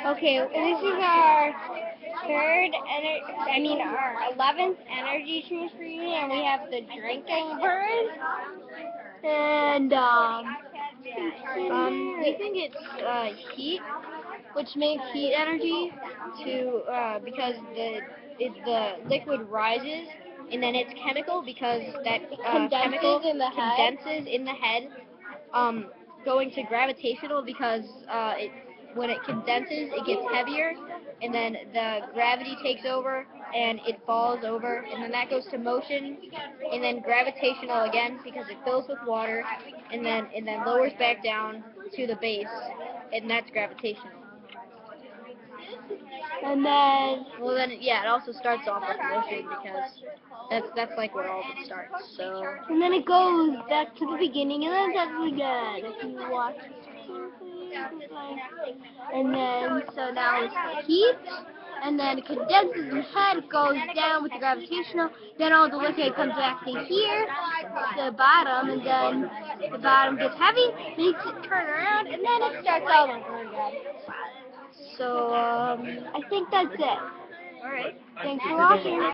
Okay, this is our our 11th energy transfer unit, and we have the drinking burn. And We think it's heat, which makes heat energy to because the liquid rises, and then it's chemical because that chemical condenses in the head. condenses in the head, going to gravitational because when it condenses it gets heavier, and then the gravity takes over and it falls over, and then that goes to motion, and then gravitational again because it fills with water, and then lowers back down to the base, and that's gravitational. And then Well then, yeah, it also starts off with motion because that's like where all of it starts. So it goes back to the beginning, and then that's again. If you watch and then so now it's the heat, and then it condenses in the head, it goes down with the gravitational, then all the liquid comes back to here, the bottom, and then the bottom gets heavy, makes it turn around, and then it starts all over again. so I think that's it. all right. Thanks for watching.